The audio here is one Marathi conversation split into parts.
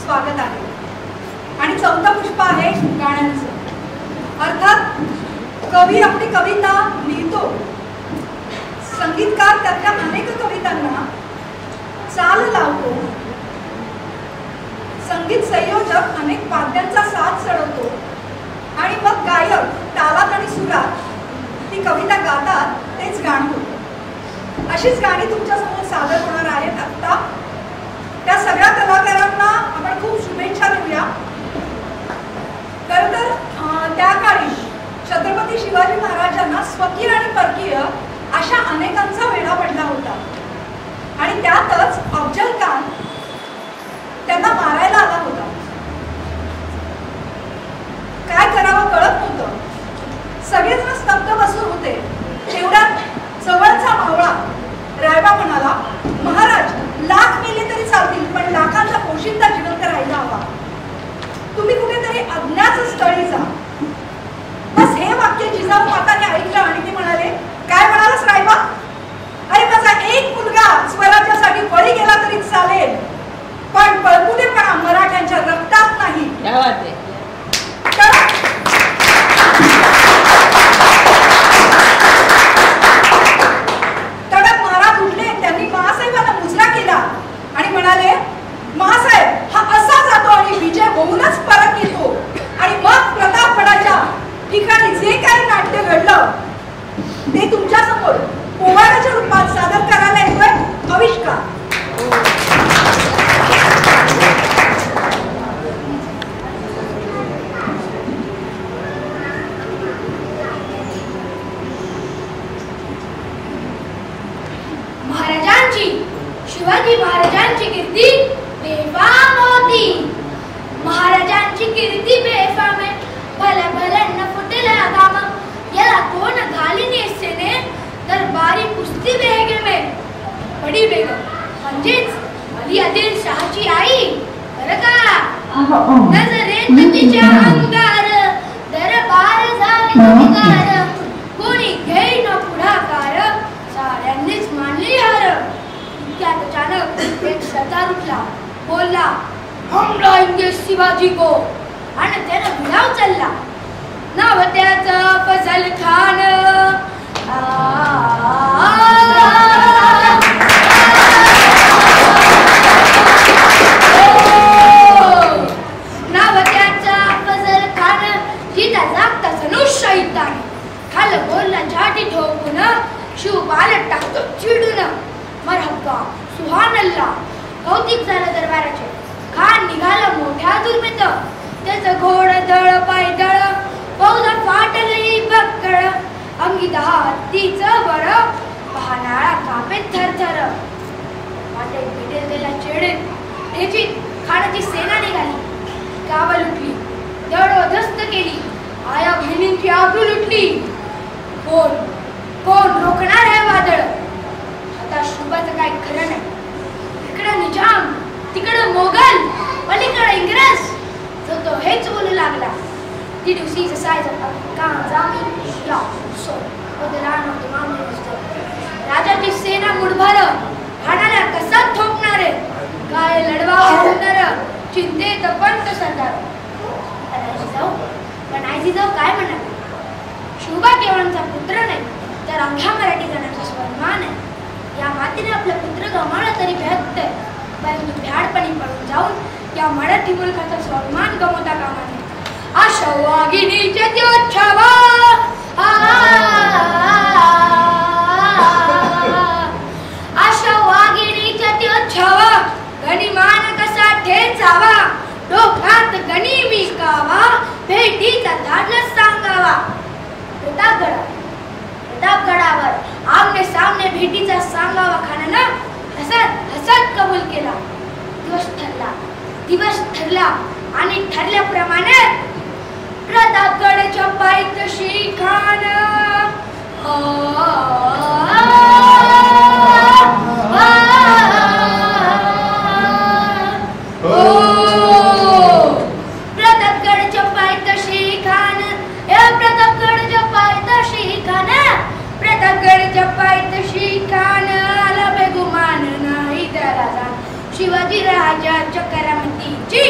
स्वागत आहे. आणि चौथं पुष्प आहे गाण्यांचं. अर्थात कवी आपली कविता लिहितो, संगीतकार त्यातल्या अनेक कवितांना चाल लावतो, संगीत संयोजक अनेक वाद्यांचा साथ चढवतो आणि मग गायक तालात आणि सुरात ती कविता गातात, तेच गाणं होतं. अशीच गाणी तुमच्यासमोर सादर होणार आहेत आत्ता. त्या सगळ्या कलाकारांना आपण खूप शुभेच्छा देऊया. खरं तर त्या काळी छत्रपती शिवाजी महाराजांना स्वकीय आणि परकीय अशा अनेकांचा वेढा पडला होता आणि त्यातच अफजल खान त्यांना मारायला आला होता. काय करावं कळत नव्हतं. सगळेजण स्तब्ध बसून होते. तेवढ्यात जवळचा मावळा रायबा म्हणाला, महाराज, लाख मेले तरी चालतील, पण लाखांचा पोशिंदा जिवंत राहायला हवा. तुम्ही कुठेतरी अज्ञात स्थळी जा. बस हे वाक्य जिजाऊ माताने ऐकलं आणि ते म्हणाले, काय म्हणालास रायबा? अरे माझा एक मुलगा स्वराज्यासाठी बळी गेला तरी चालेल, पण बळपुदेपणा मराठ्यांच्या रक्तात नाही. तडक महाराज उठले. त्यांनी महासाहेबांना मुजरा केला आणि म्हणाले, महासाहेब, हा असा जातो आणि विजय होऊनच परत येतो. आणि मग प्रतापगडाच्या ठिकाणी जे काही नाट्य घडलं ते तुमच्या समोर पोवाड्याच्या रूपात सादर करायला येतोय आविष्कार. शिवाजी महाराजांची कीर्ती बेफाम होती. महाराजांची कीर्ती बेफाम आहे. भल्या भल्यांना फुटेला घाम. याला कोण घालीने सेने तर बारी कुस्ती बेगम आहे. बडी बेगम म्हणजेच अली आदिल शहाची आई. बरं का? नजरेत तिच्या अंगार दरबार झाले अधिकार. कोणी घेईन पुढाकार, साऱ्यांनीच मानली हार. त्यात अचानक एक सरदार उठला, बोलला, हम लाएंगे शिवाजी को. आणि त्यानं भिडा उचलला. नाव त्याचं फजल खान. नाव त्याचं फजल खान. जिता जागता धनुष शैतान. खाल बोलला झाटी ठोकून, शिवबाला टाकतो चिडून. मरहब्बा, सुहानल्लाह. कौतिक झालं दरबाराचे. खान निघाला मोठ्या दुर्मित. त्याचं घोड दळ पायदळ, फौजा फाटली बक्कळ. अंगी 10 हत्तीचं बळ, पहानाळा कापे थरथर. वाटेत भेटेल त्याला चेडेल ठेचीत खानाची सेना निघाली. गावं लुटली, दडोदस्त केली. आया बहिणींची आबरू लुटली. कोण रोखणार आहे वादळ? आता शुभाचं काय खरं नाही. इकडं निजाम, तिकडं मोगल, पलीकडं इंग्रज. जो तो हेच बोलू लागला. ती दिवशी जसायचं काम जामी या सो रान राजाची सेना मुठभर. खानाला कसा ठोकणार आहे? काय लढवावं होणार? चिंतेत पंत सरदार. पण आजी जाऊ काय म्हणाले? शुभा केवळांचा पुत्र नाही, तर अख्ख्या मराठी जणांचा स्वाभिमान आहे. या मातीने आपला पुत्र गमावला तरी भेटतंय, परंतु भ्याडपणी पळून जाऊन या मराठी मुलखाचा स्वाभिमान गमवता कामा नये. आशा वाघिणीचे त्योच्छावा, आशा वाघिणीचे त्योच्छावा. गणिमान कसा ठेचावा, डोक्यात गणी विकावा. भेटीचा धाडस सांगावा. प्रतापगडावर आमने सामने भेटीचा सांगावा. खानानं हसत हसत कबूल केला. दिवस ठरला आणि ठरल्याप्रमाणे प्रतापगडच्या पायथ्याशी खान. प्रतापगडच्या पायथ्याशी खान. प्रतापगडच्या पायथ्याशी खान. प्रतापगडच्या पायथ्याशी खान. आला बेगुमान नाही त्याला जाण. शिवाजी राजाच्या करामतीची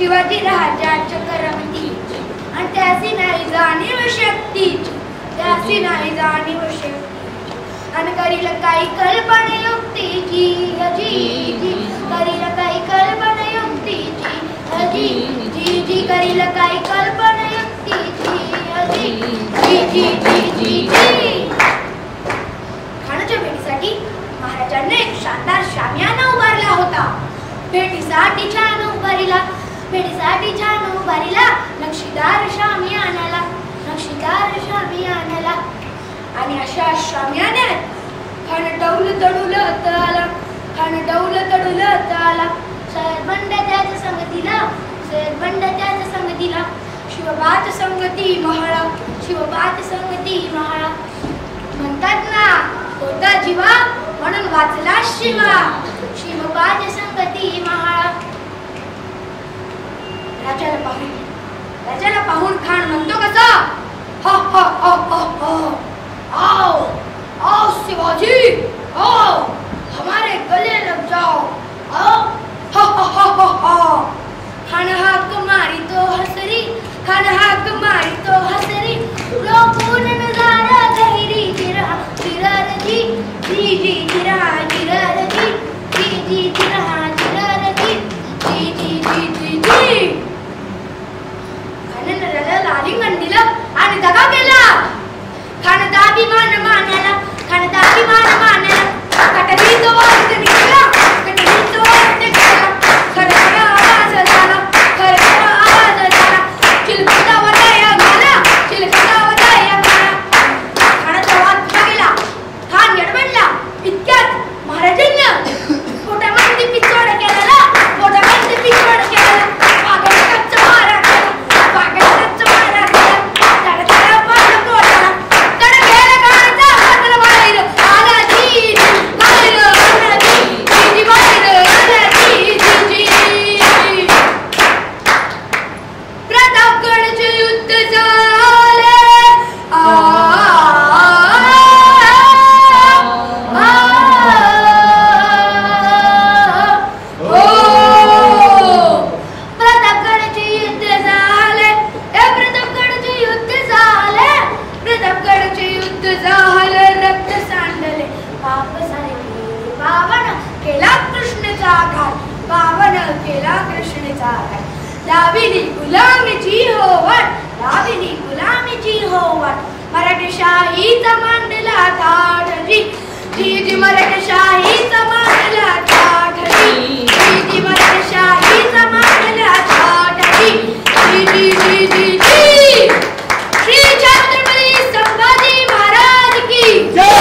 शिवाजी राजाच्या करमतीची आणि त्याची नाही जाणीव शक्तीची, त्याची नाही जाणीव शक्तीची आणि करील काही कल्पना युक्तीची जी जी करील काही कल्पना युक्तीची जी जी जी करील काही कल्पना युक्तीची जी जी जी जी जी खानाच्या भेटीसाठी महाराजांनी एक शानदार शामियाना उभारला होता. भेटीसाठी छान उभारीला, भेटीसाठी छान उभारीला नक्षीदार शामियानाला, नक्षीदार शामियानाला आणि अशा शामियान्यात खान डौल तडुलत आला, खान डौल तडुलत आला. सरबंड त्याच्या संगतीला, सरबंड त्याच्या संगतीला शिवबात संगती महाळा, शिवबात संगती महाळा. म्हणतात ना होता जीवा म्हणून वाचला शिवा, शिवबात संगती महाळा. राजाला पाहून खान म्हणतो कसा, हा हा हा हा हा, आओ आओ शिवाजी आओ, हमारे गले लग जाओ आओ, हा हा हा हा हा. खान हाक मारी तो हसरी, खान हाक मारी तो हसरी, लोकून नजारा गहिरी जिरा जिरार जी जी जी जिरा जिरार जी जी जी जिरा जिरार जी जी जी जी जी जी. खान नजारा लालिंगन दिलं आणि दगा केला. खान दाभिमान मानाला, खान दाभिमान मानाला कटली तो वाजत निघाला, कटली तो वाजत निघाला. खरखरा आवाज झाला, खरखरा आवाज झाला, चिलखता वटाया घाला, चिलखता वटाया घाला. खानाचा वाद पुढे गेला. खान गडबडला. इतक्यात महाराजांनी पोटामध्ये पिचोड केला, पोटामध्ये पिचोड केला. पागलकाचा मारा केला, पागलकाचा मारा केला. तडतडा पाडला पोटाला, तड गेला खानाचा हाताला बाहेर आला जी बाहेर आला जी जी बाहेर आला जी जी जी. प्रतापगडचे युद्ध झाले प्रतापगडचे युद्ध झाले, प्रतापगडचे युद्ध झाले, प्रतापगडचे युद्ध झाले. रक्त सांडले पाप सारे पावन केला कृष्णेचा घात, पावन केला कृष्णेचा घात. लाविली गुलामीची होवट, लाविली गुलामीची होवट. मराठेशाहीचा मांडला थाट जी जी जी मराठेशाहीचा मांडला थाट जी जी जी मराठेशाहीचा मांडला थाट जी जी जी जी जी जी. श्री छत्रपती संभाजी महाराज की जय,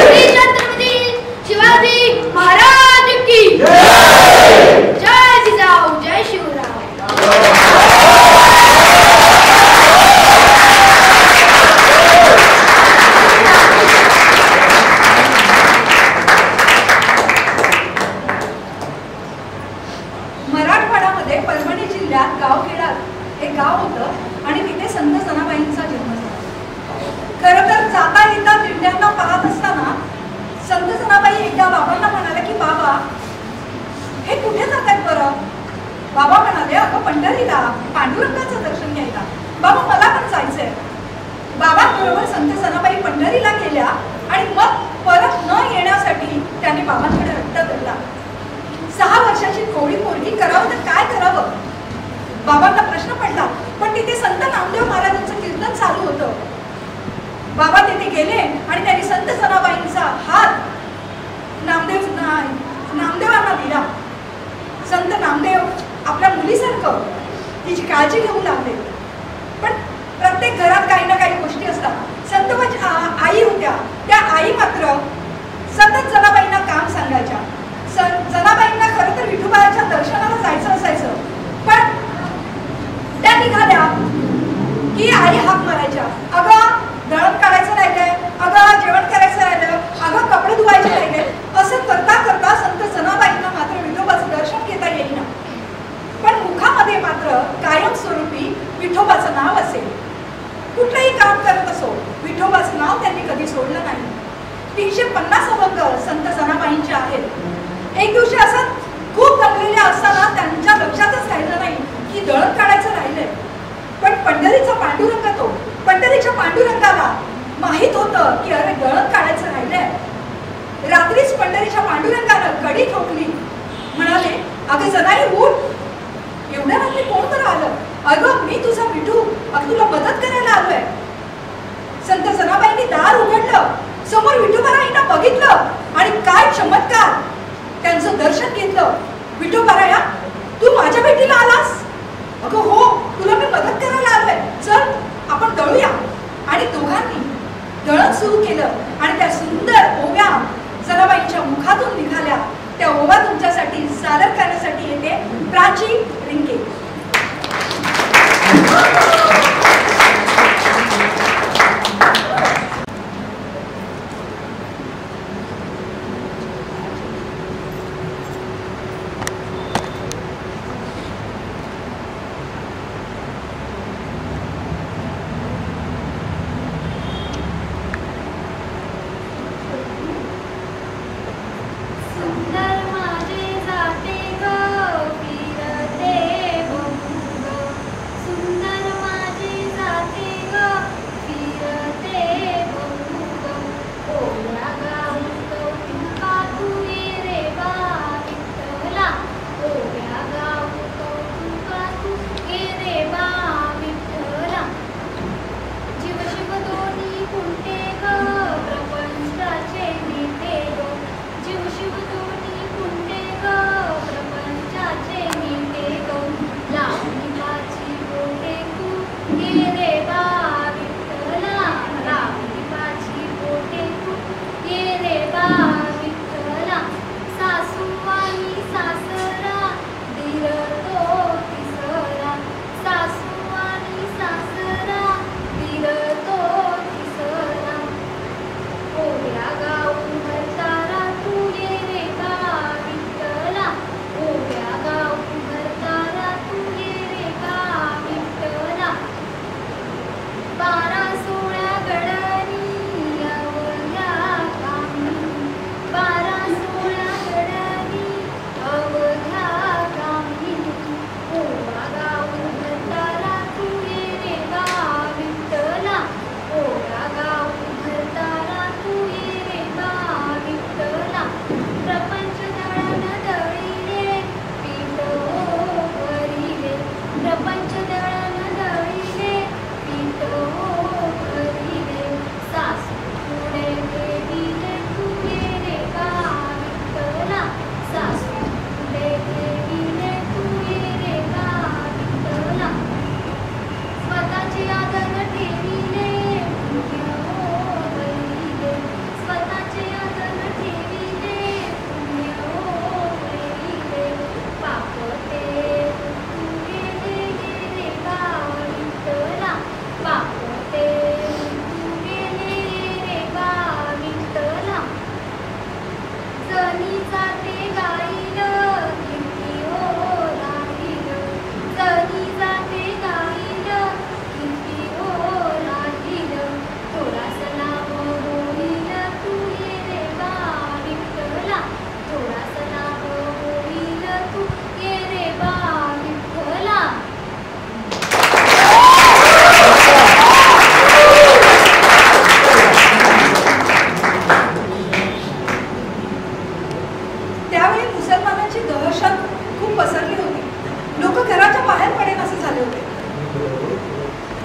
श्री छत्रपती शिवाजी महाराज की जय. जय जिजाऊ, जय शिवराय. मराठवाड्यामध्ये परभणी जिल्ह्यात गावखेडा एक गाव होतं आणि तिथे संत जनाबाईंचा जन्म झाला. खरं तर जाता येता दिंड्यांना पाहत असताना संत जनाबाई एकदा बाबांना म्हणाले की बाबा हे कुठे जातात बरं. बाबा म्हणाले अगं पंढरीला पांडुरंगाचं दर्शन घ्यायला. बाबा मला पण जायचंय. बाबांबरोबर संत जनाबाई पंढरीला गेल्या आणि मग परत न येण्यासाठी त्यांनी बाबांकडे हट्ट धरला. 6 वर्षाची कोवळी पोरगी करावं तर काय करावं. बाबांना प्रश्न पडला, पण तिथे संत नामदेव महाराजांचं कीर्तन चालू होतं. बाबा तिथे गेले आणि त्यांनी संत जनाबाईंचा हात नामदेवांना दिला. संत नामदेव आपल्या मुलीसारखं तिची काळजी घेऊ लागले. पण प्रत्येक घरात काही ना काही गोष्टी असतात. संत आई होत्या, त्या आई मात्र सतत जनाबाईंना काम सांगायच्या. जनाबाईंना खरं तर विठोबाच्या दर्शनाला जायचं असायचं, पण त्या निघाल्या की आई हाक मारायच्या, अगं दळण काढायचं राहिलंय, अगं जेवण करायचं राहिलं, अगं कपडे धुवायचे राहिले. असं करता करता संत जनाबाईंना मात्र विठोबाचं दर्शन घेता येईना. पण मुखामध्ये मात्र कायमस्वरूपी विठोबाचं नाव असेल. कुठलंही काम करत असो विठोबाचं नाव त्यांनी कधी सोडलं नाही. 350 अभंग संत जनाबाईंचे आहेत. एक दिवशी असं खूप दमलेल्या असताना त्यांच्या लक्षातच राहिलं नाही अगं जनाई उठ, एवढ्या रात्री कोण बरं आलं? अगं मी तुझा विठू, अगं तुला मदत करायला आलोय. संत जनाबाईंनी दार उघडलं, समोर विठोबारायांना बघितलं आणि काय चमत्कार, त्यांचं दर्शन घेतलं. विठोबाराया, तू माझ्या भेटीला आलास? अगं हो, तुला मी मदत करायला आलोय, चल आपण दळूया. आणि दोघांनी दळण सुरू केलं आणि त्या सुंदर ओव्या जनाबाईंच्या मुखातून निघाल्या. त्या ओवा तुमच्यासाठी सादर करण्यासाठी येते प्राची रिंके.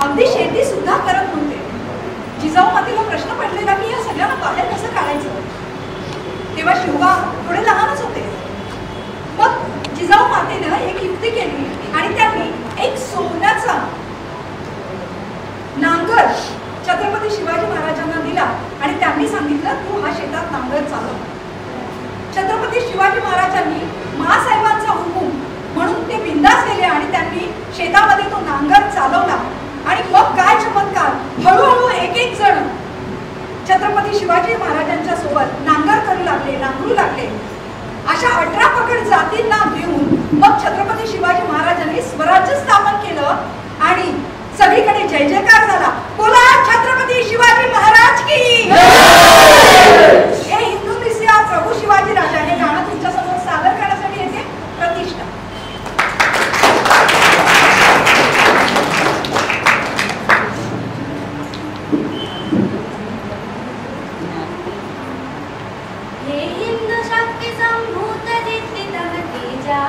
अगदी शेती सुद्धा करत नव्हते. जिजाऊ मातेला प्रश्न पडलेला की या सगळ्यांना बाहेर कसं काढायचं. तेव्हा शिवबा थोडे लहानच होते. मग जिजाऊ मातेनं एक युक्ती केली आणि त्यांनी एक सोन्याचा नांगर छत्रपती शिवाजी महाराजांना दिला आणि त्यांनी सांगितलं तू हा शेतात नांगर चालव. छत्रपती शिवाजी महाराजांनी महासाहेबांचा हुकूम म्हणून ते बिंदास गेले आणि त्यांनी शेतामध्ये तो नांगर चालवला. आणि मग काय चमत्कार, हळूहळू एक एक जण छत्रपती शिवाजी महाराजांच्या सोबत नांगर करू लागले, नांगरू लागले. अशा 18 पकड जातींना घेऊन मग छत्रपती शिवाजी महाराजांनी स्वराज्य स्थापन केलं आणि सगळीकडे जय जयकार झाला. बोला छत्रपती शिवाजी महाराज की. हे हिंदुस्तान प्रभू शिवाजी राजा हे गाणं तुमच्या समोर सादर करण्यासाठी येते प्रतिष्ठा. हे हिंदू शक्ती संभूत जिद्दी तह तेजा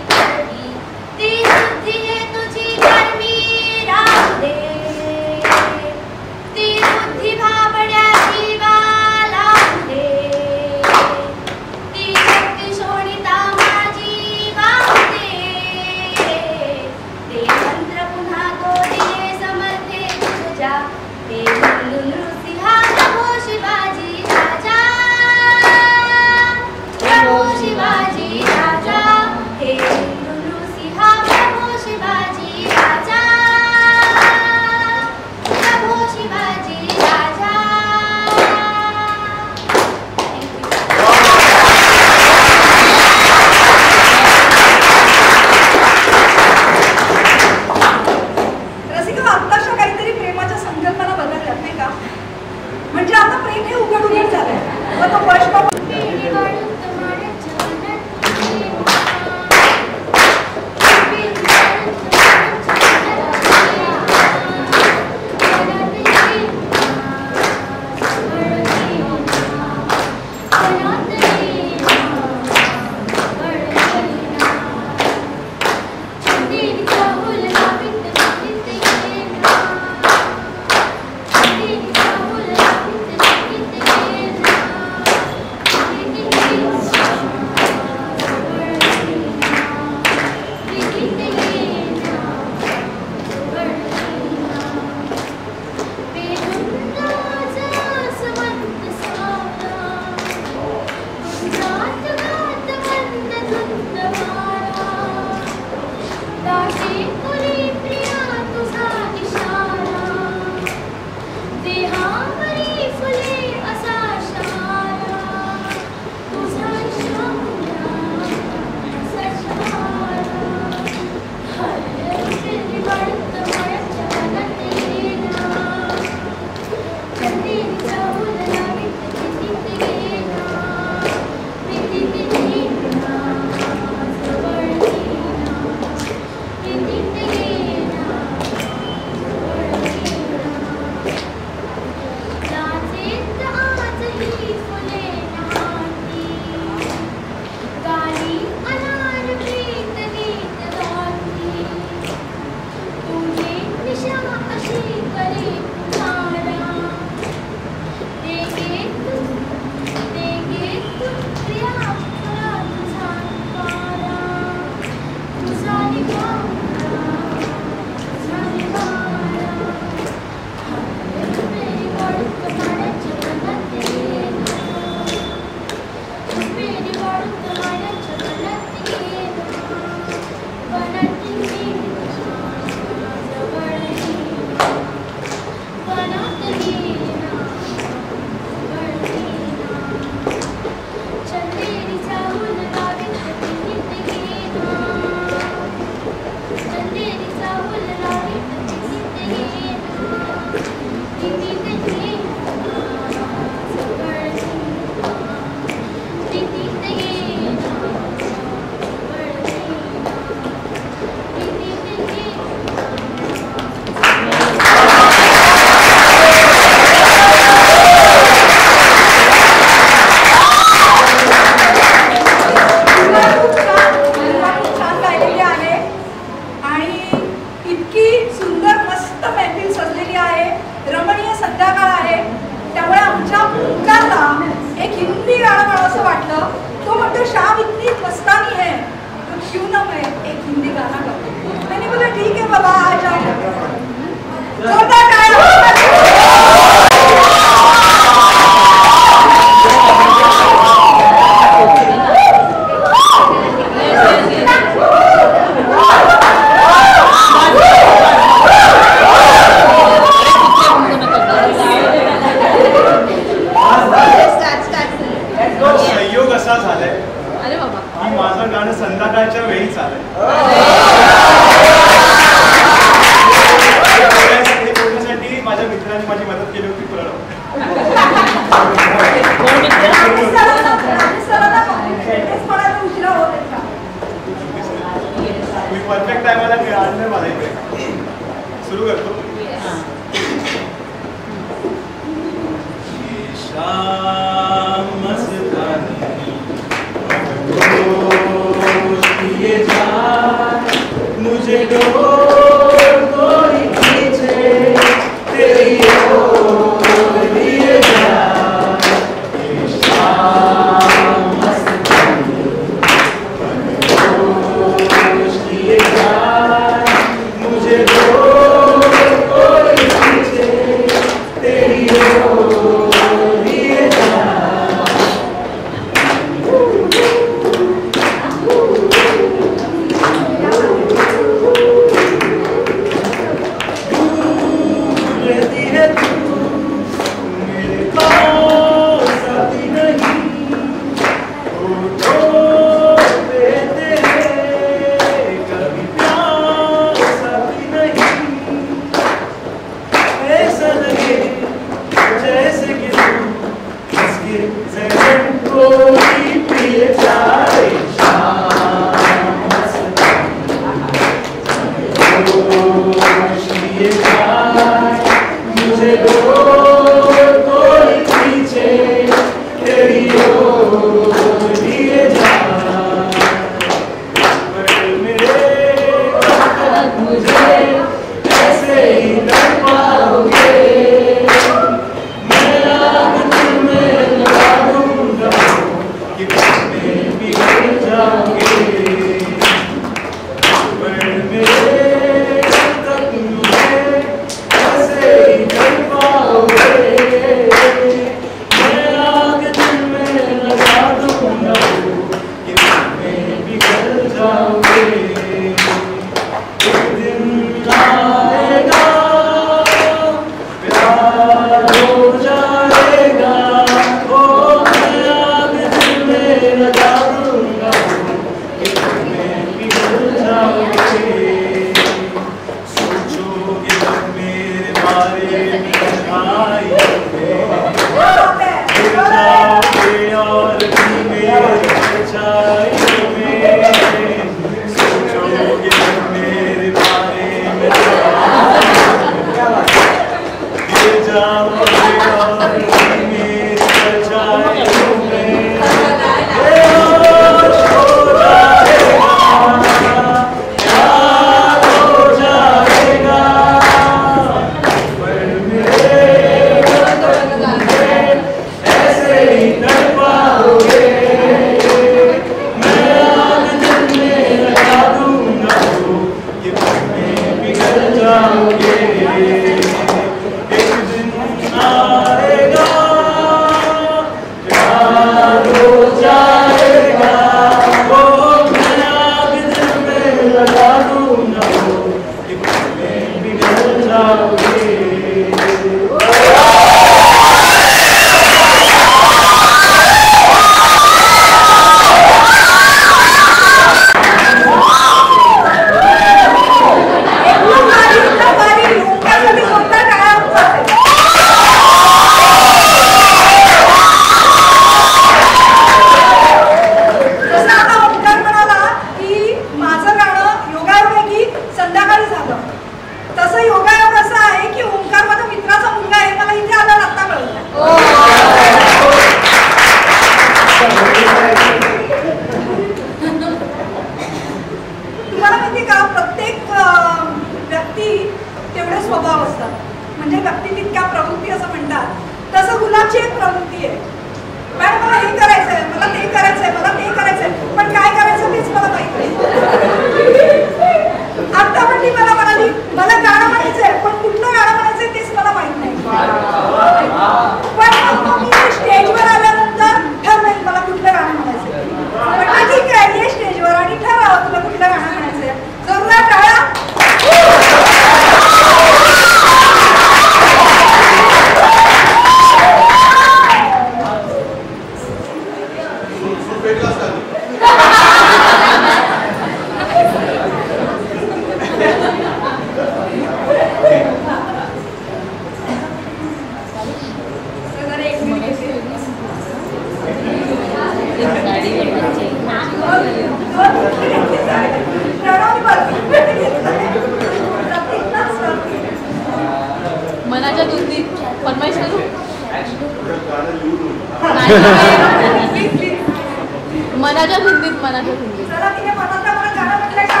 प्लीज प्लीज मनाच्या हिंदीत मनाच्या हिंदीत चला तिने मनातलं मला गाणं म्हटलं का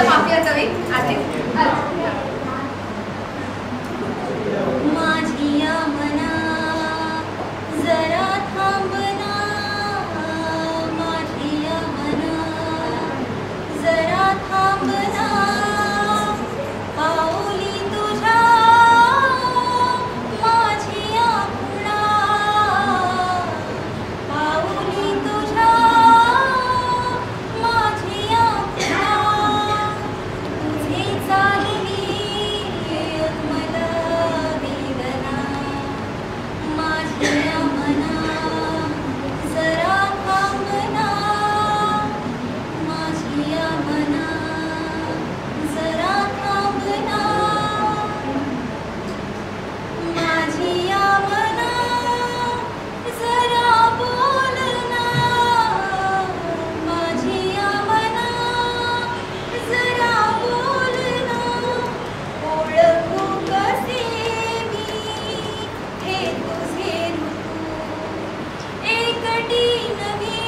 माफी असावी आधी माझिया मना जरा थांबना माझिया मना जरा थांबना पाऊली तुझ्या माझिया खुणा पाऊली तुझ्या माझिया खुणा तुझे चालली मला वेदना माझ्या मना जरा थांबना माझ्या मना जरा थांबना माझ्या मना जरा बोलना माझ्या मना जरा बोलना ओळखू कसे मी हे तुझे ऋतू एकटी नवी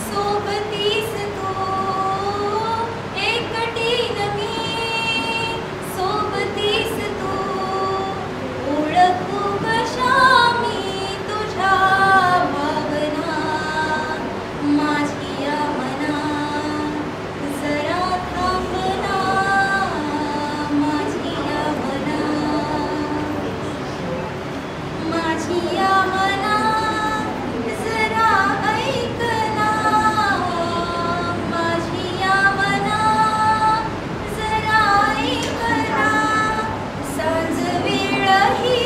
सोबतीस तू एकटी नवी सोबतीस तू ओळखू कशा मी तुझ्या भावना माझ्या मना जरा थांबना माझ्या मना माझ्या मना जरा ऐकना माझ्या मना जरा ऐकना सांज वेळही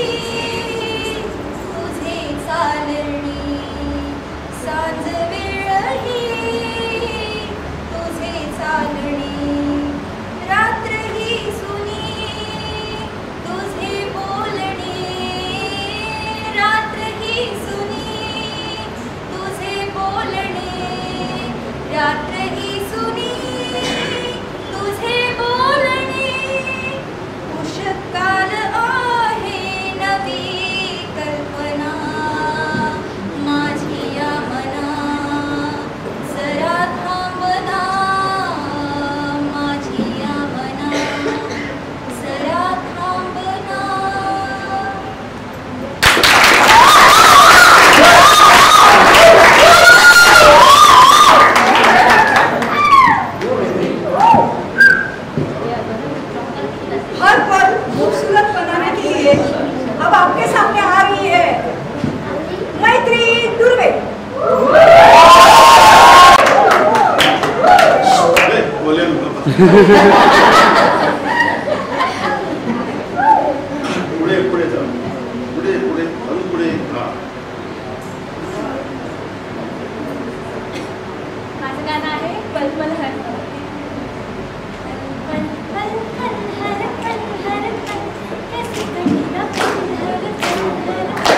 तुझे चालणी सांज वेळही तुझे चालणी रात्रही सुनी तुझे बोलणे रात्रही सुनी तुझे बोलणे रात्रही सुनी तुझे बोलणे उषकाल आहे नवी कल्पना माझ्या मना जरा थांबना माझ्या मना जरा थांबना हर पल खूबसूरत बनाने के लिए अब आपके सामने आ रही है मैत्री दुर्वे। पुढे पुढे जा पुढे पुढे अजून पुढे हा माझं गाणं आहे पल पल हर पल पल हर हर पल हर पल कैसे कटेगा पल हर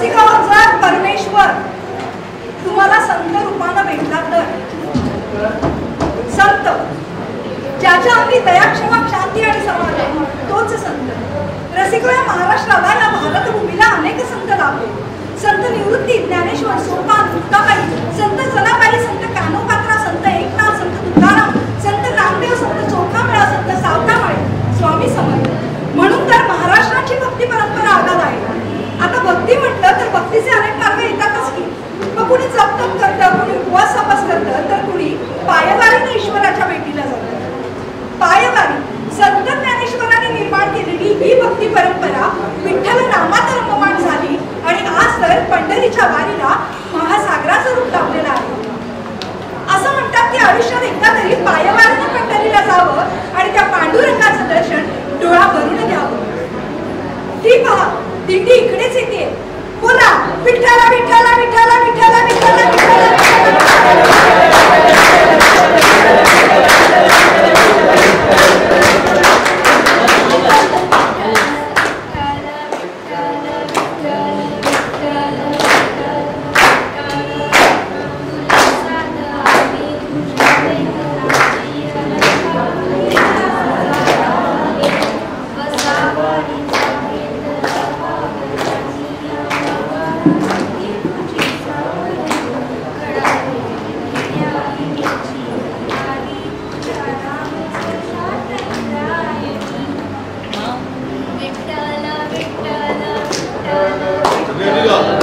रसिका, जर परमेश्वर तुम्हाला संत रूपानं भेटला तर संत ज्याच्या अंगी दया, क्षमा, शांती आणि समाधान तोच संत. रसिका, या महाराष्ट्राला, या भारतभूमीला अनेक संत लाभले. संत निवृत्ती, ज्ञानेश्वर, सोपान, मुक्ताबाई, संत जनाबाई, संत कानोपात्रा, संत एकनाथ, संत तुकाराम, संत नामदेव, संत चोखामेळा, संत सावतामाळे, स्वामी समर्थ. म्हणून तर महाराष्ट्राची भक्ती परंपरा आगाध आहे. आता भक्ती म्हटलं तर भक्तीचे अनेक मार्ग येतातच की. मग कुणी जप-तप करतं, कुणी उपवास तपास करतं, तर कुणी पायवारीने ईश्वराच्या भेटीला जातं. पायवारी संत ज्ञानेश्वरांनी निर्माण केलेली ही भक्ती परंपरा विठ्ठल नामात रममाण झाली आणि आज तर पंढरीच्या वारीला महासागराचं रूप लाभलेलं आहे. असं म्हणतात की आयुष्यात एकदा तरी पायवारीने पंढरीला जावं आणि त्या पांडुरंगाचं दर्शन डोळा भरून घ्यावं. ती पहा, दिंडी इकडेच येते. बोला विठ्ठला विठ्ठला विठ्ठला विठ्ठला विठ्ठला विठ्ठला. There we go.